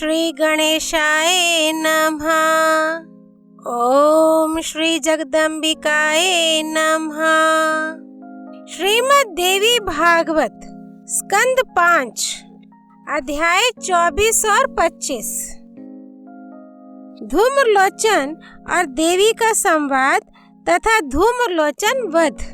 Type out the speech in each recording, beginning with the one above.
श्री गणेशाय नमः। ओम श्री जगदम्बिकाय नमः। श्रीमद् देवी भागवत स्कंद 5 अध्याय 24 और 25। धूम्रलोचन और देवी का संवाद तथा धूम्रलोचन वध।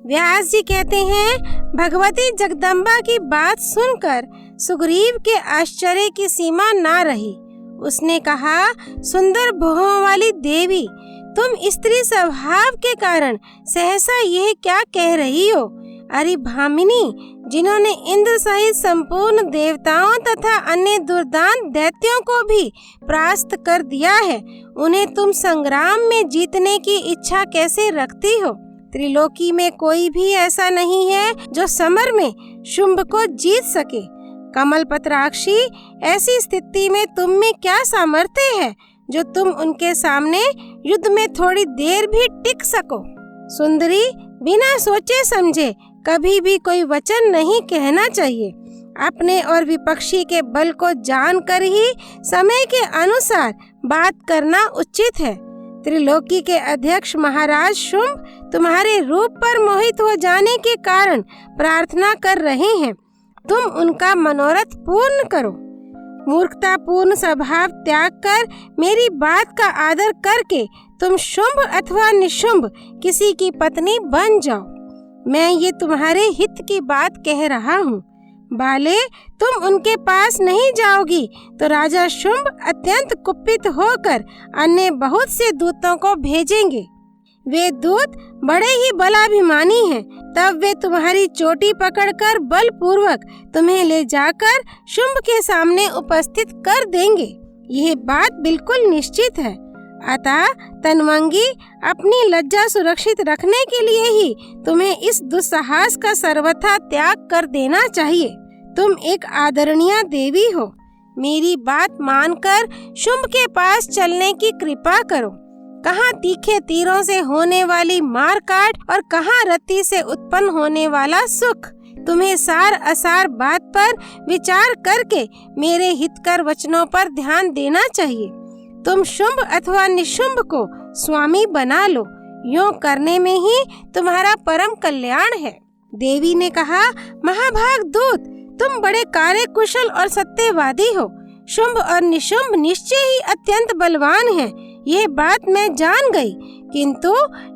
व्यास जी कहते हैं, भगवती जगदम्बा की बात सुनकर सुग्रीव के आश्चर्य की सीमा ना रही। उसने कहा, सुंदर भुवों वाली देवी, तुम स्त्री स्वभाव के कारण सहसा यह क्या कह रही हो? अरे भामिनी, जिन्होंने इंद्र सहित संपूर्ण देवताओं तथा अन्य दुर्दांत दैत्यों को भी परास्त कर दिया है, उन्हें तुम संग्राम में जीतने की इच्छा कैसे रखती हो? त्रिलोकी में कोई भी ऐसा नहीं है जो समर में शुंभ को जीत सके। कमल पत्राक्षी, ऐसी स्थिति में तुम में क्या सामर्थ्य है जो तुम उनके सामने युद्ध में थोड़ी देर भी टिक सको? सुंदरी, बिना सोचे समझे कभी भी कोई वचन नहीं कहना चाहिए। अपने और विपक्षी के बल को जानकर ही समय के अनुसार बात करना उचित है। त्रिलोकी के अध्यक्ष महाराज शुंभ तुम्हारे रूप पर मोहित हो जाने के कारण प्रार्थना कर रहे हैं। तुम उनका मनोरथ पूर्ण करो। मूर्खतापूर्ण स्वभाव त्याग कर मेरी बात का आदर करके तुम शुंभ अथवा निशुंभ किसी की पत्नी बन जाओ। मैं ये तुम्हारे हित की बात कह रहा हूँ। बाले, तुम उनके पास नहीं जाओगी तो राजा शुंभ अत्यंत कुपित होकर अन्य बहुत से दूतों को भेजेंगे। वे दूत बड़े ही बलाभिमानी हैं। तब वे तुम्हारी चोटी पकड़कर बलपूर्वक तुम्हें ले जाकर शुंभ के सामने उपस्थित कर देंगे। यह बात बिल्कुल निश्चित है। अतः तन्वंगी, अपनी लज्जा सुरक्षित रखने के लिए ही तुम्हें इस दुस्साहस का सर्वथा त्याग कर देना चाहिए। तुम एक आदरणीय देवी हो। मेरी बात मानकर शुंभ के पास चलने की कृपा करो। कहाँ तीखे तीरों से होने वाली मार काट और कहाँ रति से उत्पन्न होने वाला सुख। तुम्हें सार असार बात पर विचार करके मेरे हितकर वचनों पर ध्यान देना चाहिए। तुम शुंभ अथवा निशुंभ को स्वामी बना लो। यूं करने में ही तुम्हारा परम कल्याण है। देवी ने कहा, महाभाग दूत, तुम बड़े कार्यकुशल और सत्यवादी हो। शुंभ और निशुंभ निश्चय ही अत्यंत बलवान हैं। यह बात मैं जान गई, किंतु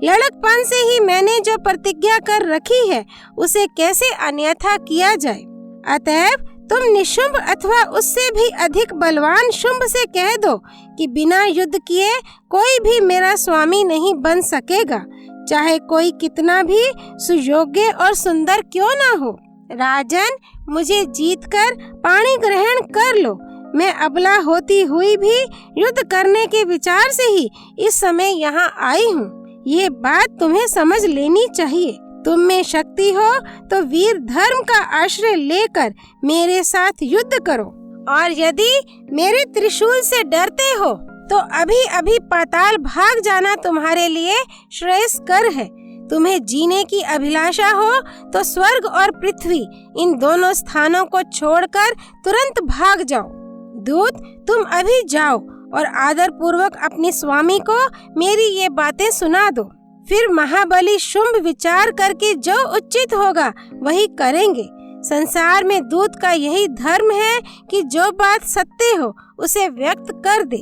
लड़कपन से ही मैंने जो प्रतिज्ञा कर रखी है उसे कैसे अन्यथा किया जाए। अतएव तुम निशुंभ अथवा उससे भी अधिक बलवान शुंभ से कह दो कि बिना युद्ध किए कोई भी मेरा स्वामी नहीं बन सकेगा, चाहे कोई कितना भी सुयोग्य और सुंदर क्यों ना हो। राजन, मुझे जीतकर पाणी ग्रहण कर लो। मैं अबला होती हुई भी युद्ध करने के विचार से ही इस समय यहाँ आई हूँ। ये बात तुम्हें समझ लेनी चाहिए। तुम में शक्ति हो तो वीर धर्म का आश्रय लेकर मेरे साथ युद्ध करो, और यदि मेरे त्रिशूल से डरते हो तो अभी अभी पाताल भाग जाना तुम्हारे लिए श्रेयस्कर है। तुम्हें जीने की अभिलाषा हो तो स्वर्ग और पृथ्वी, इन दोनों स्थानों को छोड़कर तुरंत भाग जाओ। दूत, तुम अभी जाओ और आदर पूर्वक अपने स्वामी को मेरी ये बातें सुना दो। फिर महाबली शुंभ विचार करके जो उचित होगा वही करेंगे। संसार में दूत का यही धर्म है कि जो बात सत्य हो उसे व्यक्त कर दे।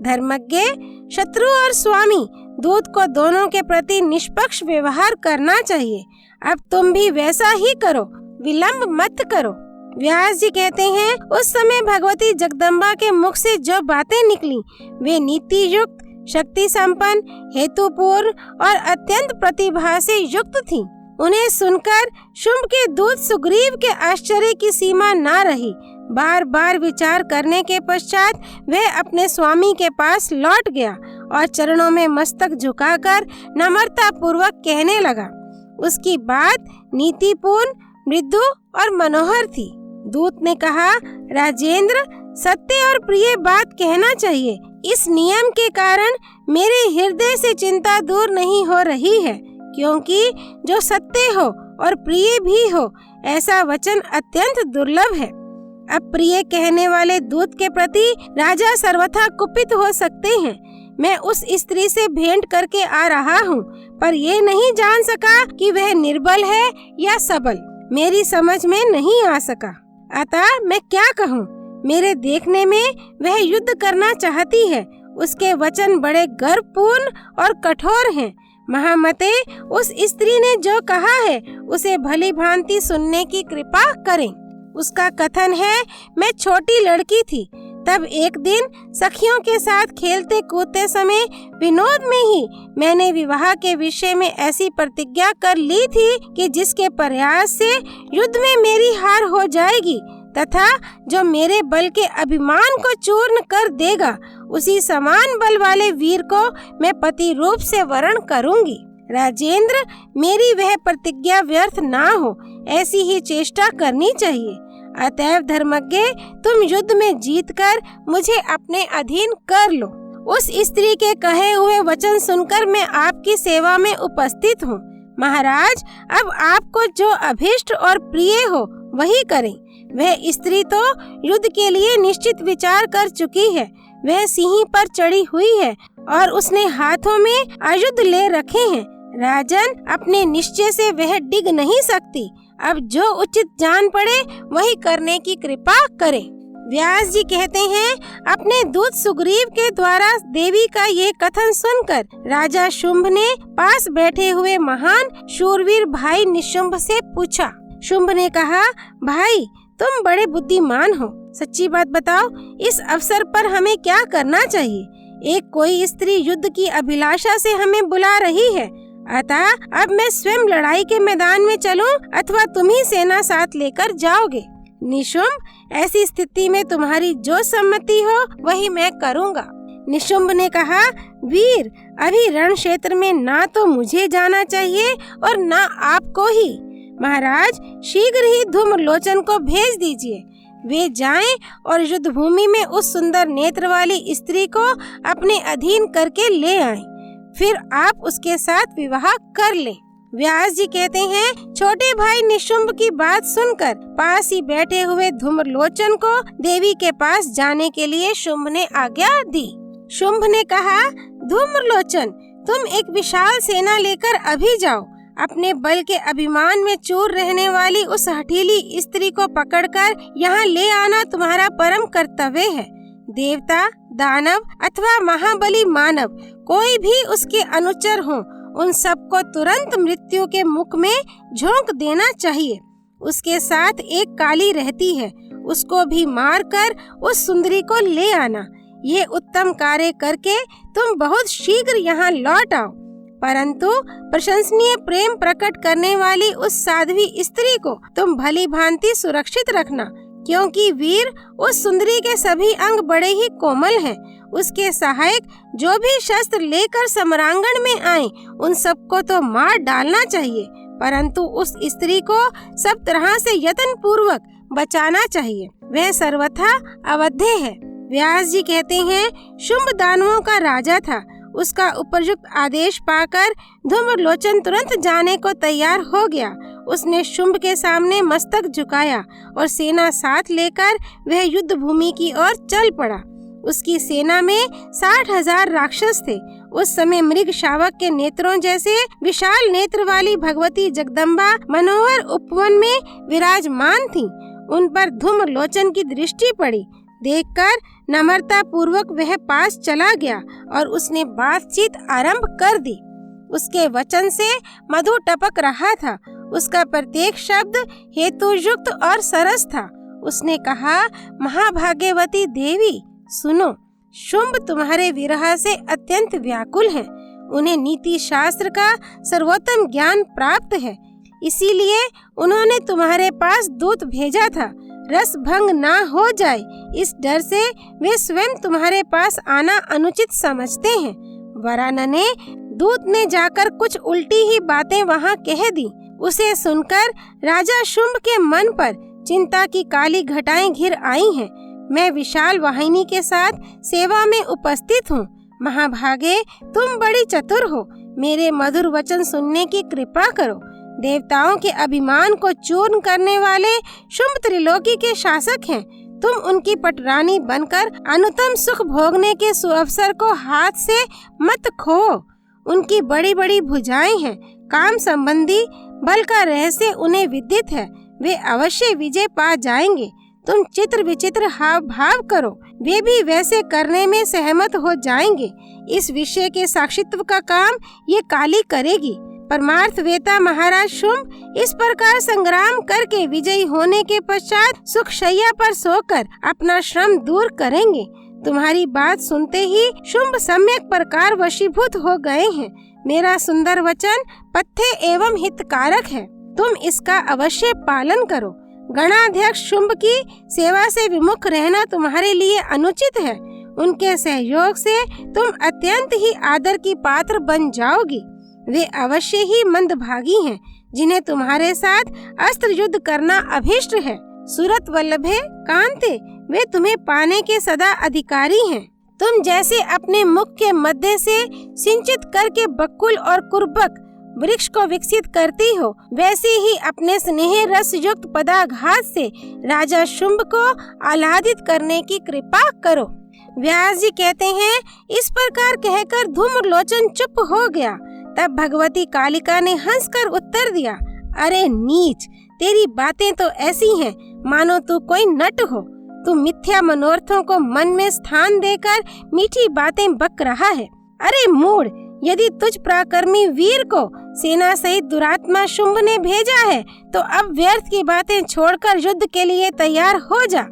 धर्मज्ञ, शत्रु और स्वामी दूत को दोनों के प्रति निष्पक्ष व्यवहार करना चाहिए। अब तुम भी वैसा ही करो, विलंब मत करो। व्यास जी कहते हैं, उस समय भगवती जगदम्बा के मुख से जो बातें निकली वे नीति युक्त, शक्ति संपन्न, हेतुपूर्ण और अत्यंत प्रतिभा से युक्त थीं। उन्हें सुनकर शुंभ के दूत सुग्रीव के आश्चर्य की सीमा ना रही। बार बार विचार करने के पश्चात वह अपने स्वामी के पास लौट गया और चरणों में मस्तक झुकाकर नम्रता पूर्वक कहने लगा। उसकी बात नीतिपूर्ण, मृदु और मनोहर थी। दूत ने कहा, राजेंद्र, सत्य और प्रिय बात कहना चाहिए। इस नियम के कारण मेरे हृदय से चिंता दूर नहीं हो रही है, क्योंकि जो सत्य हो और प्रिय भी हो ऐसा वचन अत्यंत दुर्लभ है। अप्रिय कहने वाले दूत के प्रति राजा सर्वथा कुपित हो सकते हैं। मैं उस स्त्री से भेंट करके आ रहा हूँ, पर ये नहीं जान सका कि वह निर्बल है या सबल। मेरी समझ में नहीं आ सका। अतः मैं क्या कहूँ? मेरे देखने में वह युद्ध करना चाहती है। उसके वचन बड़े गर्वपूर्ण और कठोर हैं। महामते, उस स्त्री ने जो कहा है उसे भली भांति सुनने की कृपा करें। उसका कथन है, मैं छोटी लड़की थी, तब एक दिन सखियों के साथ खेलते कूदते समय विनोद में ही मैंने विवाह के विषय में ऐसी प्रतिज्ञा कर ली थी कि जिसके प्रयास से युद्ध में मेरी हार हो जाएगी तथा जो मेरे बल के अभिमान को चूर्ण कर देगा, उसी समान बल वाले वीर को मैं पति रूप से वरण करूंगी। राजेंद्र, मेरी वह प्रतिज्ञा व्यर्थ ना हो, ऐसी ही चेष्टा करनी चाहिए। अतएव धर्मज्ञ, तुम युद्ध में जीतकर मुझे अपने अधीन कर लो। उस स्त्री के कहे हुए वचन सुनकर मैं आपकी सेवा में उपस्थित हूँ। महाराज, अब आपको जो अभिष्ट और प्रिय हो वही करें। वह स्त्री तो युद्ध के लिए निश्चित विचार कर चुकी है। वह सिंह पर चढ़ी हुई है और उसने हाथों में आयुध ले रखे हैं। राजन, अपने निश्चय से वह डिग नहीं सकती। अब जो उचित जान पड़े वही करने की कृपा करें। व्यास जी कहते हैं, अपने दूत सुग्रीव के द्वारा देवी का ये कथन सुनकर राजा शुंभ ने पास बैठे हुए महान शूरवीर भाई निशुंभ से पूछा। शुंभ ने कहा, भाई तुम बड़े बुद्धिमान हो, सच्ची बात बताओ, इस अवसर पर हमें क्या करना चाहिए? एक कोई स्त्री युद्ध की अभिलाषा से हमें बुला रही है, अतः अब मैं स्वयं लड़ाई के मैदान में चलूं अथवा तुम ही सेना साथ लेकर जाओगे? निशुंभ, ऐसी स्थिति में तुम्हारी जो सम्मति हो वही मैं करूँगा। निशुंभ ने कहा, वीर, अभी रण क्षेत्र में ना तो मुझे जाना चाहिए और ना आपको ही। महाराज, शीघ्र ही धूम्रलोचन को भेज दीजिए। वे जाएं और युद्ध भूमि में उस सुंदर नेत्र वाली स्त्री को अपने अधीन करके ले आएं। फिर आप उसके साथ विवाह कर लें। व्यास जी कहते हैं, छोटे भाई निशुंभ की बात सुनकर पास ही बैठे हुए धूम्रलोचन को देवी के पास जाने के लिए शुंभ ने आज्ञा दी। शुंभ ने कहा, धूम्रलोचन, तुम एक विशाल सेना लेकर अभी जाओ। अपने बल के अभिमान में चूर रहने वाली उस हठीली स्त्री को पकड़कर यहाँ ले आना तुम्हारा परम कर्तव्य है। देवता, दानव अथवा महाबली मानव, कोई भी उसके अनुचर हो, उन सबको तुरंत मृत्यु के मुख में झोंक देना चाहिए। उसके साथ एक काली रहती है, उसको भी मारकर उस सुंदरी को ले आना। ये उत्तम कार्य करके तुम बहुत शीघ्र यहाँ लौट आओ। परंतु प्रशंसनीय प्रेम प्रकट करने वाली उस साध्वी स्त्री को तुम भली भांति सुरक्षित रखना, क्योंकि वीर, उस सुंदरी के सभी अंग बड़े ही कोमल हैं। उसके सहायक जो भी शस्त्र लेकर सम्रांगण में आए, उन सबको तो मार डालना चाहिए, परंतु उस स्त्री को सब तरह से यत्न पूर्वक बचाना चाहिए। वह सर्वथा अवध्य है। व्यास जी कहते हैं, शुंभ दानवों का राजा था। उसका उपयुक्त आदेश पाकर धूम्रलोचन तुरंत जाने को तैयार हो गया। उसने शुंभ के सामने मस्तक झुकाया और सेना साथ लेकर वह युद्ध भूमि की ओर चल पड़ा। उसकी सेना में 60,000 राक्षस थे। उस समय मृग शावक के नेत्रों जैसे विशाल नेत्र वाली भगवती जगदम्बा मनोहर उपवन में विराजमान थी। उन पर धूम्रलोचन की दृष्टि पड़ी। देखकर नम्रता पूर्वक वह पास चला गया और उसने बातचीत आरंभ कर दी। उसके वचन से मधु टपक रहा था। उसका प्रत्येक शब्द हेतुयुक्त और सरस था। उसने कहा, महाभाग्यवती देवी, सुनो, शुंभ तुम्हारे विरह से अत्यंत व्याकुल हैं। उन्हें नीति शास्त्र का सर्वोत्तम ज्ञान प्राप्त है, इसीलिए उन्होंने तुम्हारे पास दूत भेजा था। रस भंग ना हो जाए, इस डर से वे स्वयं तुम्हारे पास आना अनुचित समझते हैं। वरानने, दूत ने जाकर कुछ उल्टी ही बातें वहाँ कह दी। उसे सुनकर राजा शुंभ के मन पर चिंता की काली घटाएं घिर आई हैं। मैं विशाल वाहिनी के साथ सेवा में उपस्थित हूँ। महाभागे, तुम बड़ी चतुर हो, मेरे मधुर वचन सुनने की कृपा करो। देवताओं के अभिमान को चूर्ण करने वाले शुंभ त्रिलोकी के शासक हैं। तुम उनकी पटरानी बनकर अनुतम सुख भोगने के सुअवसर को हाथ से मत खो। उनकी बड़ी बड़ी भुजाएं हैं, काम संबंधी बल का रहस्य उन्हें विदित है, वे अवश्य विजय पा जाएंगे। तुम चित्र विचित्र हाव भाव करो, वे भी वैसे करने में सहमत हो जाएंगे। इस विषय के साक्षित्व का काम ये काली करेगी। परमार्थ वेता महाराज शुंभ इस प्रकार संग्राम करके विजयी होने के पश्चात सुख शैया पर सोकर अपना श्रम दूर करेंगे। तुम्हारी बात सुनते ही शुंभ सम्यक प्रकार वशीभूत हो गए हैं। मेरा सुंदर वचन पथ्य एवं हितकारक है, तुम इसका अवश्य पालन करो। गणाध्यक्ष शुंभ की सेवा से विमुख रहना तुम्हारे लिए अनुचित है। उनके सहयोग से तुम अत्यंत ही आदर की पात्र बन जाओगी। वे अवश्य ही मंदभागी हैं, जिन्हें तुम्हारे साथ अस्त्र युद्ध करना अभीष्ट है। सूरत वल्लभे कांते, वे तुम्हें पाने के सदा अधिकारी हैं। तुम जैसे अपने मुख के मध्य से सिंचित करके बकुल और कुर्बक वृक्ष को विकसित करती हो, वैसे ही अपने स्नेह रस युक्त पदाघात से राजा शुंभ को आह्लादित करने की कृपा करो। व्यास जी कहते हैं, इस प्रकार कहकर धूम्रलोचन चुप हो गया। तब भगवती कालिका ने हंसकर उत्तर दिया, अरे नीच, तेरी बातें तो ऐसी हैं मानो तू कोई नट हो। तू मिथ्या मनोरथों को मन में स्थान देकर मीठी बातें बक रहा है। अरे मूढ़, यदि तुझ पराक्रमी वीर को सेना सहित दुरात्मा शुंभ ने भेजा है, तो अब व्यर्थ की बातें छोड़कर युद्ध के लिए तैयार हो जा।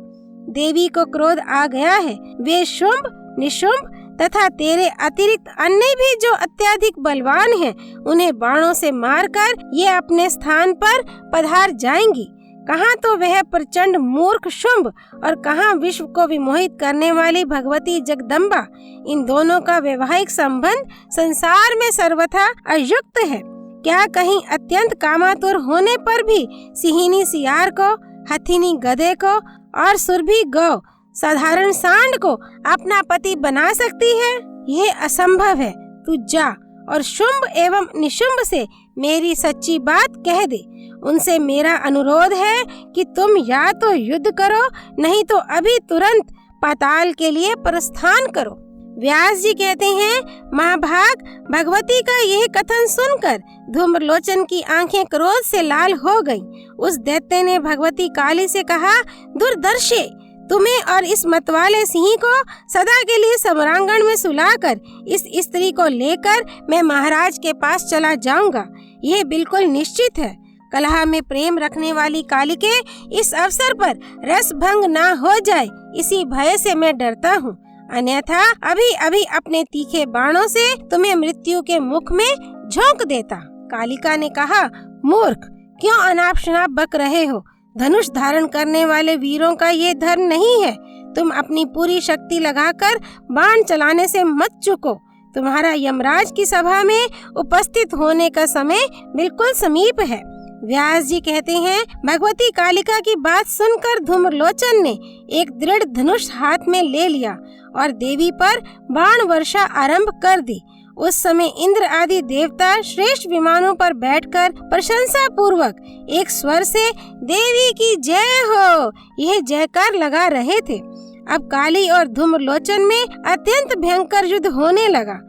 देवी को क्रोध आ गया है। वे शुंभ, निशुंभ तथा तेरे अतिरिक्त अन्य भी जो अत्यधिक बलवान हैं, उन्हें बाणों से मारकर ये अपने स्थान पर पधार जाएंगी। कहाँ तो वह प्रचंड मूर्ख शुंभ और कहाँ विश्व को विमोहित करने वाली भगवती जगदम्बा। इन दोनों का वैवाहिक संबंध संसार में सर्वथा अयुक्त है। क्या कहीं अत्यंत कामातुर होने पर भी सिहिनी सियार को, हथिनी गधे को और सुरभि गौ साधारण सांड को अपना पति बना सकती है? यह असंभव है। तू जा और शुंभ एवं निशुंभ से मेरी सच्ची बात कह दे। उनसे मेरा अनुरोध है कि तुम या तो युद्ध करो, नहीं तो अभी तुरंत पाताल के लिए प्रस्थान करो। व्यास जी कहते हैं, महाभाग, भगवती का यह कथन सुनकर धूम्रलोचन की आंखें क्रोध से लाल हो गईं। उस दैत्य ने भगवती काली से कहा, दुर्दर्शे, तुम्हें और इस मतवाले सिंह को सदा के लिए सम्रांगण में सुलाकर इस स्त्री को लेकर मैं महाराज के पास चला जाऊंगा। यह बिल्कुल निश्चित है। कलह में प्रेम रखने वाली कालिके, इस अवसर पर रस भंग ना हो जाए, इसी भय से मैं डरता हूँ। अन्यथा अभी अभी अपने तीखे बाणों से तुम्हें मृत्यु के मुख में झोंक देता। कालिका ने कहा, मूर्ख, क्यों अनाप शनाप बक रहे हो? धनुष धारण करने वाले वीरों का ये धर्म नहीं है। तुम अपनी पूरी शक्ति लगाकर बाण चलाने से मत चूको। तुम्हारा यमराज की सभा में उपस्थित होने का समय बिल्कुल समीप है। व्यास जी कहते हैं, भगवती कालिका की बात सुनकर धूम्रलोचन ने एक दृढ़ धनुष हाथ में ले लिया और देवी पर बाण वर्षा आरंभ कर दी। उस समय इंद्र आदि देवता श्रेष्ठ विमानों पर बैठकर प्रशंसा पूर्वक एक स्वर से देवी की जय हो यह जयकार लगा रहे थे। अब काली और धूम्रलोचन में अत्यंत भयंकर युद्ध होने लगा।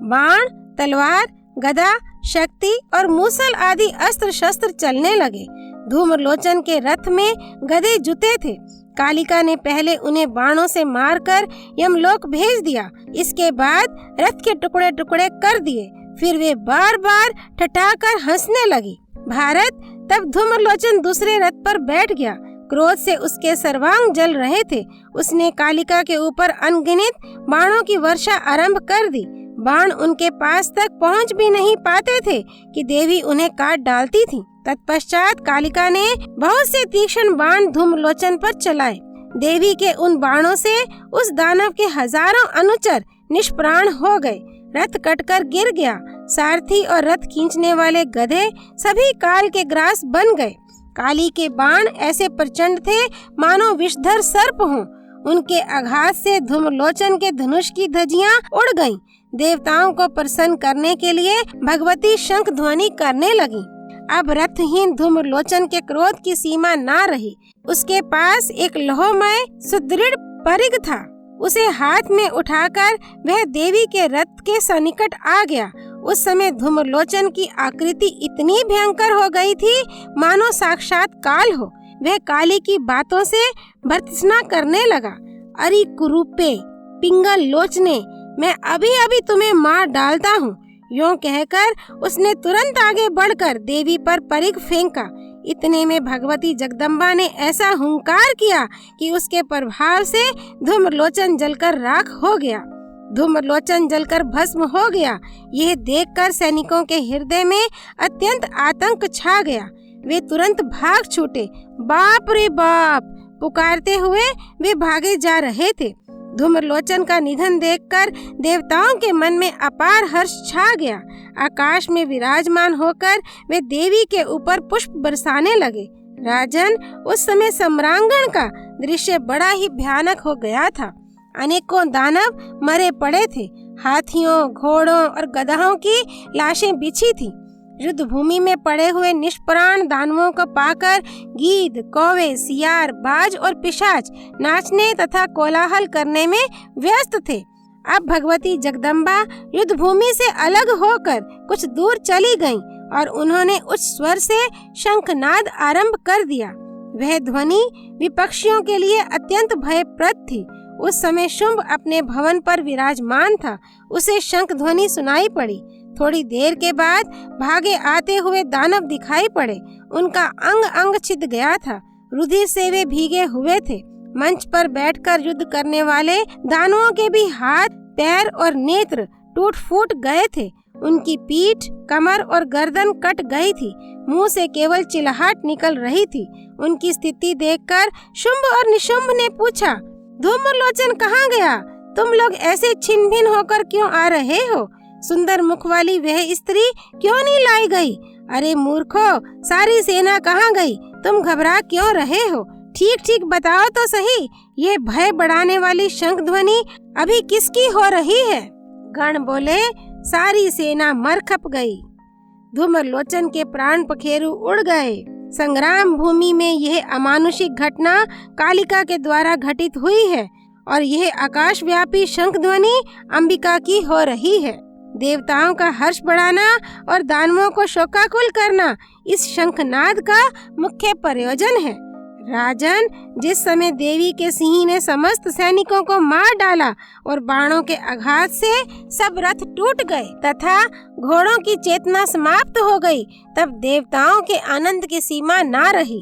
बाण, तलवार, गदा, शक्ति और मूसल आदि अस्त्र शस्त्र चलने लगे। धूम्रलोचन के रथ में गदे जुते थे। कालिका ने पहले उन्हें बाणों से मारकर यमलोक भेज दिया। इसके बाद रथ के टुकड़े टुकड़े कर दिए। फिर वे बार बार ठठाकर हंसने लगी। भारत, तब धूम्रलोचन दूसरे रथ पर बैठ गया। क्रोध से उसके सर्वांग जल रहे थे। उसने कालिका के ऊपर अनगिनत बाणों की वर्षा आरंभ कर दी। बाण उनके पास तक पहुंच भी नहीं पाते थे कि देवी उन्हें काट डालती थी। तत्पश्चात कालिका ने बहुत से तीक्ष्ण बाण धूम्रलोचन पर चलाए। देवी के उन बाणों से उस दानव के हजारों अनुचर निष्प्राण हो गए। रथ कटकर गिर गया। सारथी और रथ खींचने वाले गधे सभी काल के ग्रास बन गए। काली के बाण ऐसे प्रचंड थे मानो विषधर सर्प हों। उनके आघात से धूम्रलोचन के धनुष की धज्जियां उड़ गईं। देवताओं को प्रसन्न करने के लिए भगवती शंख ध्वनि करने लगी। अब रथहीन धूम्रलोचन के क्रोध की सीमा ना रही। उसके पास एक लोहमय सुदृढ़ परिघ था। उसे हाथ में उठाकर वह देवी के रथ के सन्निकट आ गया। उस समय धूम्रलोचन की आकृति इतनी भयंकर हो गई थी मानो साक्षात काल हो। वह काली की बातों से भर्त्सना करने लगा। अरे कुरूपे, पिंगल लोचने, मैं अभी अभी तुम्हें मार डालता हूँ। यूं कहकर उसने तुरंत आगे बढ़कर देवी पर परिघ फेंका। इतने में भगवती जगदम्बा ने ऐसा हुंकार किया कि उसके प्रभाव से धूम्रलोचन जलकर राख हो गया। धूम्रलोचन जलकर भस्म हो गया। यह देखकर सैनिकों के हृदय में अत्यंत आतंक छा गया। वे तुरंत भाग छूटे। बाप रे बाप पुकारते हुए वे भागे जा रहे थे। धूम्रलोचन का निधन देखकर देवताओं के मन में अपार हर्ष छा गया। आकाश में विराजमान होकर वे देवी के ऊपर पुष्प बरसाने लगे। राजन, उस समय सम्रांगण का दृश्य बड़ा ही भयानक हो गया था। अनेकों दानव मरे पड़े थे। हाथियों, घोड़ों और गधाओं की लाशें बिछी थी। युद्ध भूमि में पड़े हुए निष्प्राण दानवों को पाकर गीद, कौवे, सियार, बाज और पिशाच नाचने तथा कोलाहल करने में व्यस्त थे। अब भगवती जगदम्बा युद्ध भूमि से अलग होकर कुछ दूर चली गईं और उन्होंने उच्च स्वर से शंखनाद आरंभ कर दिया। वह ध्वनि विपक्षियों के लिए अत्यंत भयप्रद थी। उस समय शुंभ अपने भवन पर विराजमान था। उसे शंख ध्वनि सुनाई पड़ी। थोड़ी देर के बाद भागे आते हुए दानव दिखाई पड़े। उनका अंग अंग छिद गया था। रुधिर से वे भीगे हुए थे। मंच पर बैठकर युद्ध करने वाले दानवों के भी हाथ, पैर और नेत्र टूट फूट गए थे। उनकी पीठ, कमर और गर्दन कट गई थी। मुंह से केवल चिल्लाहट निकल रही थी। उनकी स्थिति देखकर शुंभ और निशुंभ ने पूछा, धूम्रलोचन कहाँ गया? तुम लोग ऐसे छिन्न भिन्न होकर क्यों आ रहे हो? सुंदर मुख वाली वह स्त्री क्यों नहीं लाई गई? अरे मूर्खो, सारी सेना कहाँ गई? तुम घबरा क्यों रहे हो? ठीक ठीक बताओ तो सही, ये भय बढ़ाने वाली शंख ध्वनि अभी किसकी हो रही है? गण बोले, सारी सेना मर खप गई। धूम्रलोचन के प्राण पखेरु उड़ गए। संग्राम भूमि में यह अमानुषिक घटना कालिका के द्वारा घटित हुई है और यह आकाशव्यापी शंख ध्वनि अंबिका की हो रही है। देवताओं का हर्ष बढ़ाना और दानवों को शोकाकुल करना इस शंखनाद का मुख्य प्रयोजन है। राजन, जिस समय देवी के सिंह ने समस्त सैनिकों को मार डाला और बाणों के आघात से सब रथ टूट गए तथा घोड़ों की चेतना समाप्त हो गई, तब देवताओं के आनंद की सीमा ना रही।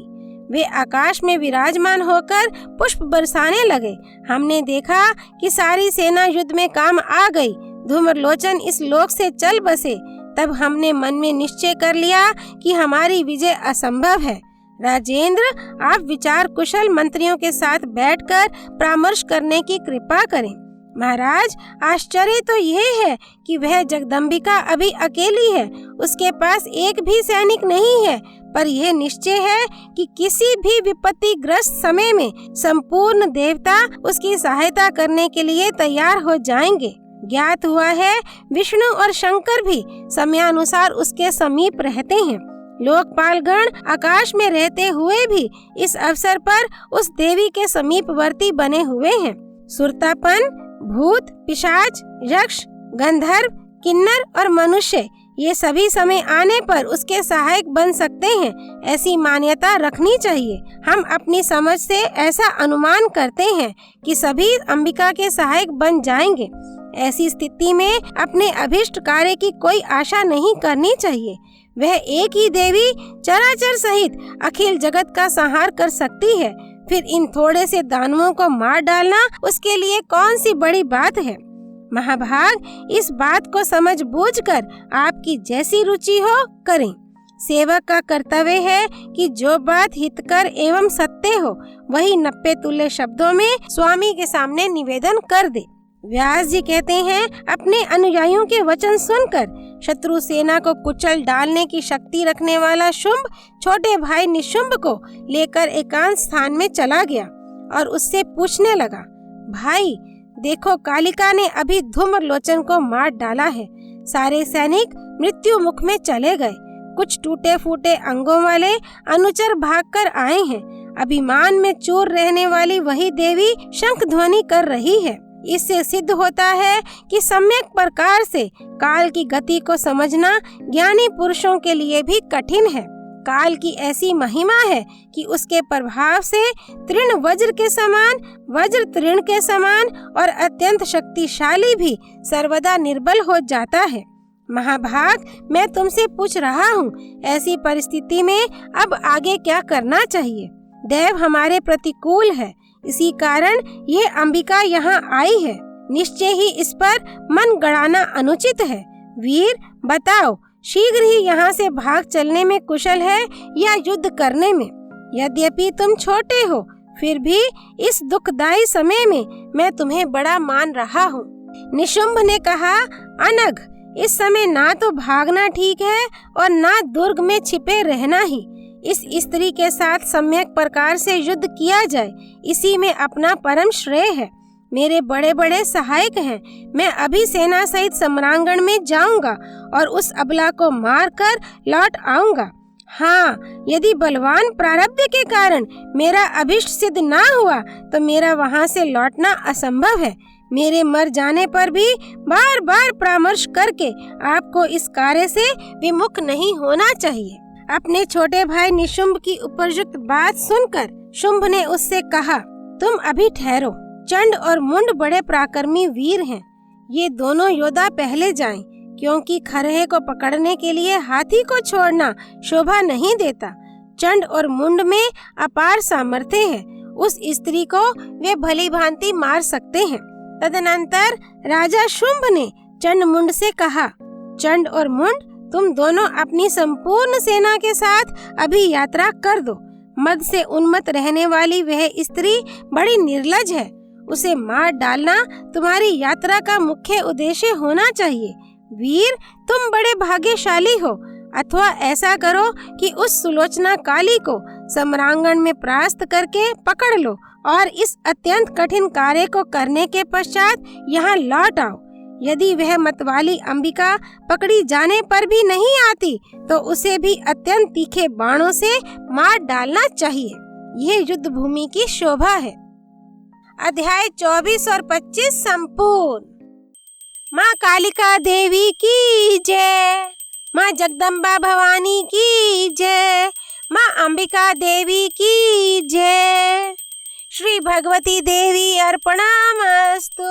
वे आकाश में विराजमान होकर पुष्प बरसाने लगे। हमने देखा कि सारी सेना युद्ध में काम आ गई। धूम्रलोचन इस लोक से चल बसे। तब हमने मन में निश्चय कर लिया कि हमारी विजय असंभव है। राजेंद्र, आप विचार कुशल मंत्रियों के साथ बैठकर परामर्श करने की कृपा करें। महाराज, आश्चर्य तो यह है कि वह जगदम्बिका अभी अकेली है। उसके पास एक भी सैनिक नहीं है, पर यह निश्चय है कि किसी भी विपत्तिग्रस्त समय में संपूर्ण देवता उसकी सहायता करने के लिए तैयार हो जाएंगे। ज्ञात हुआ है विष्णु और शंकर भी समयानुसार उसके समीप रहते हैं। लोकपालगण आकाश में रहते हुए भी इस अवसर पर उस देवी के समीपवर्ती बने हुए हैं। सुरतापन, भूत, पिशाच, यक्ष, गंधर्व, किन्नर और मनुष्य, ये सभी समय आने पर उसके सहायक बन सकते हैं, ऐसी मान्यता रखनी चाहिए। हम अपनी समझ से ऐसा अनुमान करते हैं कि सभी अंबिका के सहायक बन जाएंगे। ऐसी स्थिति में अपने अभिष्ट कार्य की कोई आशा नहीं करनी चाहिए। वह एक ही देवी चराचर सहित अखिल जगत का संहार कर सकती है। फिर इन थोड़े से दानवों को मार डालना उसके लिए कौन सी बड़ी बात है? महाभाग, इस बात को समझ बूझकर आपकी जैसी रुचि हो करें। सेवक का कर्तव्य है कि जो बात हितकर एवं सत्य हो वही 90 तुल्य शब्दों में स्वामी के सामने निवेदन कर दे। व्यास जी कहते हैं, अपने अनुयायियों के वचन सुनकर शत्रु सेना को कुचल डालने की शक्ति रखने वाला शुंभ छोटे भाई निशुंभ को लेकर एकांत स्थान में चला गया और उससे पूछने लगा, भाई देखो, कालिका ने अभी धूम्रलोचन को मार डाला है। सारे सैनिक मृत्यु मुख में चले गए। कुछ टूटे फूटे अंगों वाले अनुचर भागकर आए हैं। अभिमान में चूर रहने वाली वही देवी शंख ध्वनि कर रही है। इससे सिद्ध होता है कि सम्यक प्रकार से काल की गति को समझना ज्ञानी पुरुषों के लिए भी कठिन है। काल की ऐसी महिमा है कि उसके प्रभाव से तृण वज्र के समान, वज्र तृण के समान और अत्यंत शक्तिशाली भी सर्वदा निर्बल हो जाता है। महाभाग, मैं तुमसे पूछ रहा हूँ, ऐसी परिस्थिति में अब आगे क्या करना चाहिए? देव हमारे प्रतिकूल है, इसी कारण ये अंबिका यहाँ आई है। निश्चय ही इस पर मन गड़ाना अनुचित है। वीर, बताओ, शीघ्र ही यहाँ से भाग चलने में कुशल है या युद्ध करने में? यद्यपि तुम छोटे हो, फिर भी इस दुखदायी समय में मैं तुम्हें बड़ा मान रहा हूँ। निशुंभ ने कहा, अनघ, इस समय ना तो भागना ठीक है और ना दुर्ग में छिपे रहना ही। इस स्त्री के साथ सम्यक प्रकार से युद्ध किया जाए, इसी में अपना परम श्रेय है। मेरे बड़े बड़े सहायक हैं। मैं अभी सेना सहित सम्रांगण में जाऊंगा और उस अबला को मारकर लौट आऊंगा। हाँ, यदि बलवान प्रारब्ध के कारण मेरा अभिष्ट सिद्ध ना हुआ तो मेरा वहाँ से लौटना असंभव है। मेरे मर जाने पर भी बार बार परामर्श करके आपको इस कार्य से विमुख नहीं होना चाहिए। अपने छोटे भाई निशुंभ की उपयुक्त बात सुनकर शुंभ ने उससे कहा, तुम अभी ठहरो। चंड और मुंड बड़े पराक्रमी वीर हैं। ये दोनों योद्धा पहले जाएं, क्योंकि खरहे को पकड़ने के लिए हाथी को छोड़ना शोभा नहीं देता। चंड और मुंड में अपार सामर्थ्य है। उस स्त्री को वे भली भांति मार सकते हैं। तदनंतर राजा शुंभ ने चंड मुंड से कहा, चंड और मुंड, तुम दोनों अपनी संपूर्ण सेना के साथ अभी यात्रा कर दो। मद से उन्मत्त रहने वाली वह स्त्री बड़ी निर्लज है। उसे मार डालना तुम्हारी यात्रा का मुख्य उद्देश्य होना चाहिए। वीर, तुम बड़े भाग्यशाली हो। अथवा ऐसा करो कि उस सुलोचना काली को सम्रांगण में परास्त करके पकड़ लो और इस अत्यंत कठिन कार्य को करने के पश्चात यहाँ लौट आओ। यदि वह मतवाली अंबिका पकड़ी जाने पर भी नहीं आती तो उसे भी अत्यंत तीखे बाणों से मार डालना चाहिए। यह युद्ध भूमि की शोभा है। अध्याय 24 और 25 संपूर्ण। माँ कालिका देवी की जय। माँ जगदम्बा भवानी की जय। माँ अंबिका देवी की जय। श्री भगवती देवी अर्पणामस्तु।